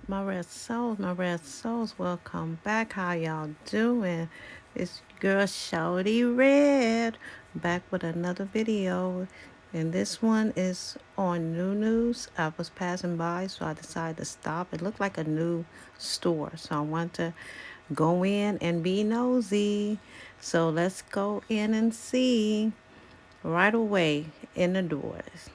My red souls, welcome back. How y'all doing? It's your girl Shawty Red back with another video, and this one is on NuNu'S. I was passing by, so I decided to stop. It looked like a new store, so I want to go in and be nosy. So let's go in and see right away in the doors.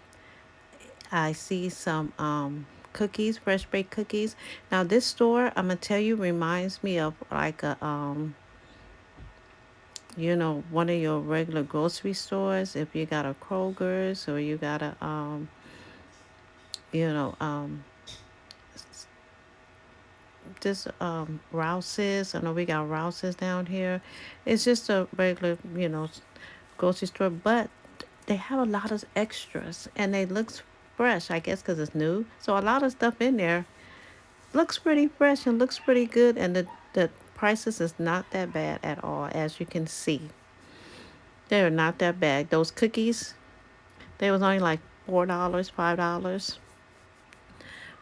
I see some cookies, fresh baked cookies. Now this store, I'm gonna tell you, reminds me of like a one of your regular grocery stores. If you got a Kroger's or you got a you know, this Rouse's. I know we got Rouse's down here. It's just a regular, grocery store, but they have a lot of extras and they looks fresh. I guess because it's new, so a lot of stuff in there looks pretty fresh and looks pretty good, and the prices is not that bad at all. As you can see, they're not that bad. Those cookies, they was only like $4, $5.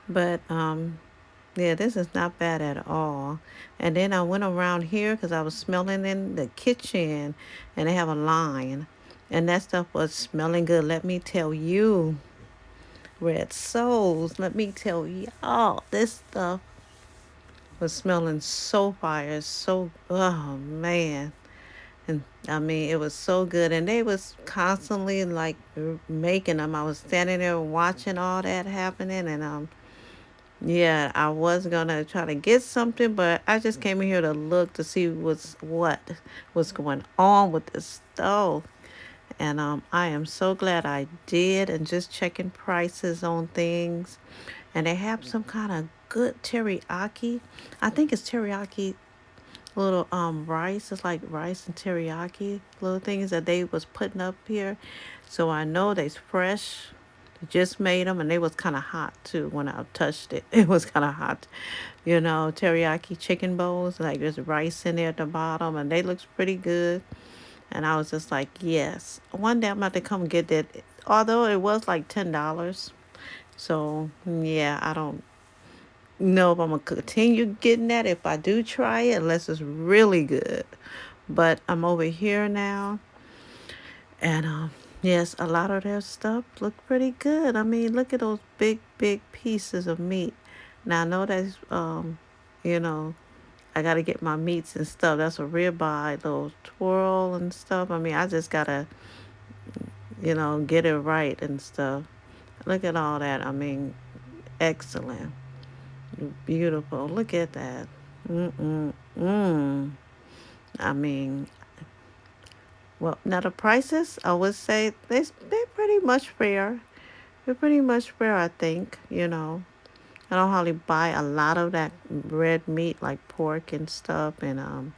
But yeah, this is not bad at all. And then I went around here because I was smelling in the kitchen, and they have a line, and that stuff was smelling good. Let me tell you, red souls, let me tell y'all, this stuff was smelling so fire, so, oh man. And I mean, it was so good, and they was constantly like making them. I was standing there watching all that happening, and yeah, I was gonna try to get something, but I just came in here to look to see what was going on with this stove. And I am so glad I did, and just checking prices on things. And they have some kind of good teriyaki. I think it's teriyaki little rice. It's like rice and teriyaki little things that they was putting up here. So I know they's fresh. They just made them, and they was kind of hot too when I touched it. It was kind of hot. Teriyaki chicken bowls, like there's rice in there at the bottom, and they looks pretty good. And I was just like, yes. One day I'm about to come get that. Although it was like $10. So yeah, I don't know if I'm gonna continue getting that if I do try it, unless it's really good. But I'm over here now, and yes, a lot of their stuff look pretty good. I mean, look at those big, big pieces of meat. Now I know that's you know, I gotta get my meats and stuff. That's a ribeye, those twirl and stuff. I mean, I just gotta, get it right and stuff. Look at all that. I mean, excellent. Beautiful. Look at that. Mm-mm-mm. I mean, well, now the prices, I would say they're pretty much fair. They're pretty much fair, I think, I don't hardly buy a lot of that red meat like pork and stuff, and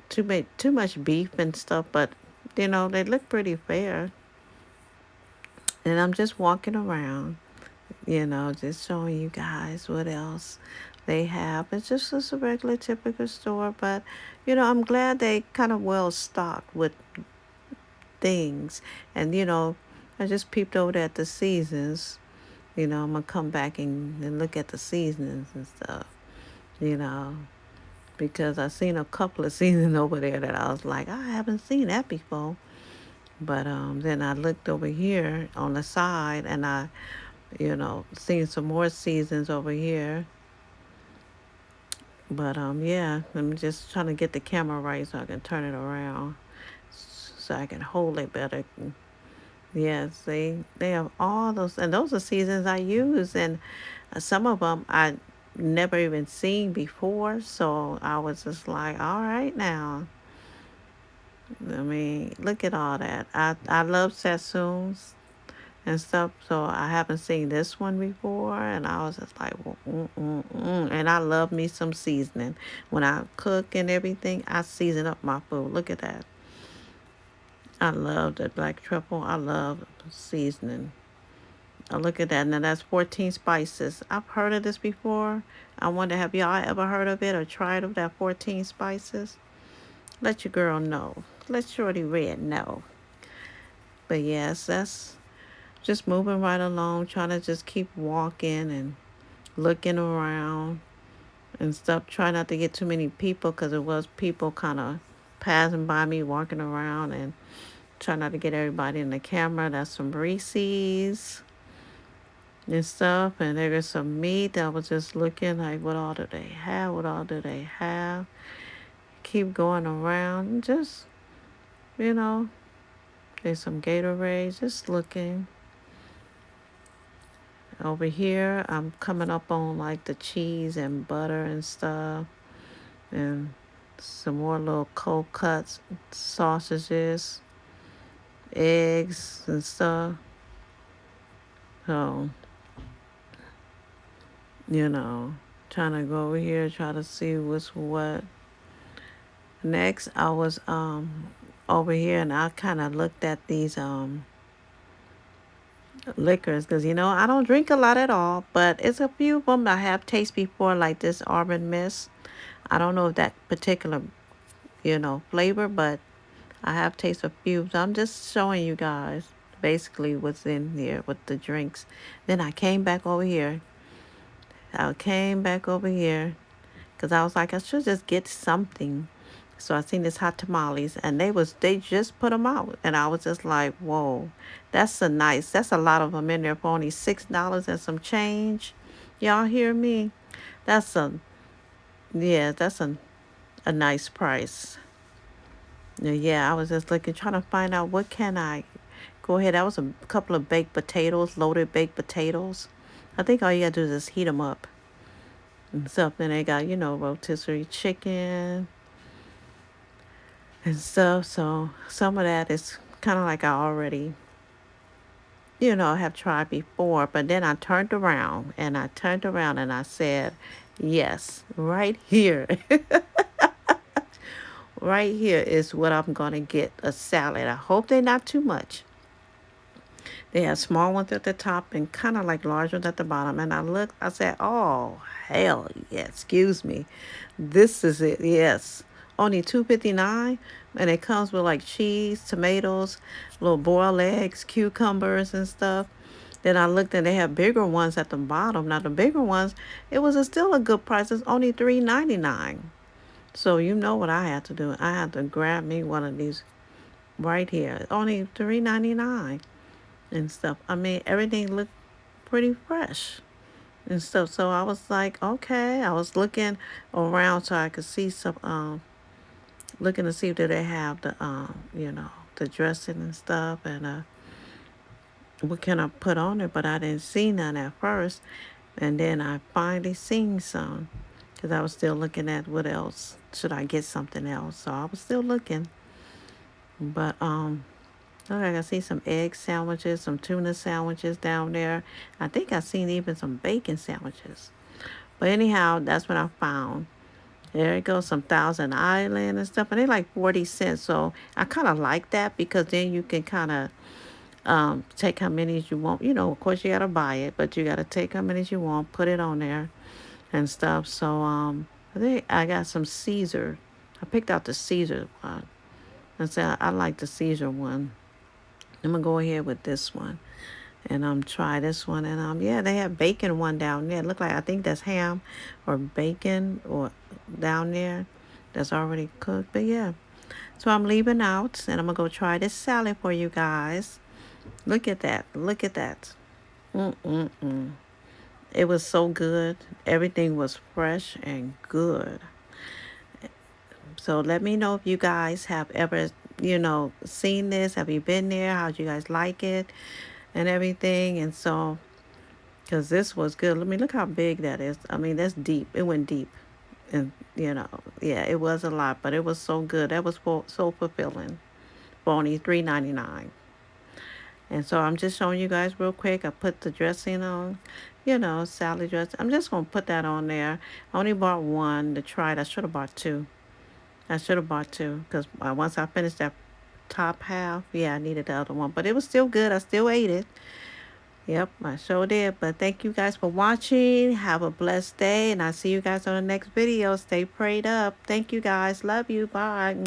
too much beef and stuff, but they look pretty fair. And I'm just walking around, just showing you guys what else they have. It's just a regular typical store, but I'm glad they kind of well stocked with things. And I just peeped over there at the seasons. I'm gonna come back and look at the seasonings and stuff, you know, because I seen a couple of seasons over there that I was like, I haven't seen that before. But then I looked over here on the side, and I seen some more seasons over here. But yeah, I'm just trying to get the camera right so I can turn it around so I can hold it better. Yes, they have all those, and those are seasons I use, and some of them I never even seen before. So I was just like, all right now. I mean, look at all that. I love Sassoons and stuff. So I haven't seen this one before, and I was just like, well, and I love me some seasoning. When I cook and everything, I season up my food. Look at that. I love the black truffle. I love seasoning. Oh, look at that. Now that's 14 spices. I've heard of this before. I wonder, have y'all ever heard of it or tried of that 14 spices? Let your girl know. Let Shorty Red know. But yes, that's just moving right along, trying to just keep walking and looking around and stuff. Try not to get too many people because it was people kind of passing by me, walking around, and try not to get everybody in the camera. That's some Reese's and stuff. And there is some meat. I was just looking like, what all do they have? What all do they have? Keep going around. Just, you know, there's some Gatorade. Just looking. Over here, I'm coming up on like the cheese and butter and stuff. And some more little cold cuts, sausages, eggs and stuff. So, you know, trying to go over here, try to see what's what. Next, I was over here and I kind of looked at these liquors because I don't drink a lot at all, but it's a few of them I have tasted before, like this Arbor Mist. I don't know if that particular flavor, but I have tasted a few. So I'm just showing you guys basically what's in here with the drinks. Then I came back over here. I came back over here because I was like, I should just get something. So I seen this hot tamales, and they just put them out, and I was just like, whoa, that's a lot of them in there for only $6 and some change. Y'all hear me? That's a yeah, that's a nice price. Yeah, I was just looking, trying to find out what can I go ahead. That was a couple of baked potatoes, loaded baked potatoes. I think all you gotta do is just heat them up and stuff. Then they got, rotisserie chicken and stuff. So some of that is kind of like I already, have tried before. But then I turned around and I said, yes, right here. Right here is what I'm going to get, a salad. I hope they're not too much. They have small ones at the top and kind of like large ones at the bottom. And I said, oh, hell yeah, excuse me. This is it, yes. Only $2.59, and it comes with like cheese, tomatoes, little boiled eggs, cucumbers and stuff. Then I looked and they have bigger ones at the bottom. Now the bigger ones, it was still a good price. It's only $3.99. So you know what I had to do? I had to grab me one of these right here. Only $3.99 and stuff. I mean, everything looked pretty fresh and stuff. So I was like, okay. I was looking around so I could see some, looking to see if they have the, the dressing and stuff and what can I put on it. But I didn't see none at first, and then I finally seen some because I was still looking at what else should I get something else. So I was still looking, but okay, I see some egg sandwiches, some tuna sandwiches down there. I think I seen even some bacon sandwiches. But anyhow, that's what I found. There it goes, some Thousand Island and stuff. And they like 40 cents. So I kind of like that because then you can kind of take how many as you want. Of course, you got to buy it, but you got to take how many as you want, put it on there and stuff. So I think I got some Caesar. I picked out the Caesar one. I said I like the Caesar one. I'm gonna go ahead with this one and try this one. And yeah, they have bacon one down there. It look like, I think that's ham or bacon or down there that's already cooked. But yeah, so I'm leaving out and I'm gonna go try this salad for you guys. Look at that, look at that. Mm-mm-mm. It was so good. Everything was fresh and good. So let me know if you guys have ever, seen this. Have you been there? How'd you guys like it and everything? And so, because this was good. Let me look how big that is. I mean, that's deep. It went deep. And, yeah, it was a lot, but it was so good. That was so fulfilling for only $3.99. And so I'm just showing you guys real quick. I put the dressing on, salad dressing. I'm just going to put that on there. I only bought one to try it. I should have bought two. I should have bought two because once I finished that top half, yeah, I needed the other one. But it was still good. I still ate it. Yep, I sure did. But thank you guys for watching. Have a blessed day. And I'll see you guys on the next video. Stay prayed up. Thank you guys. Love you. Bye.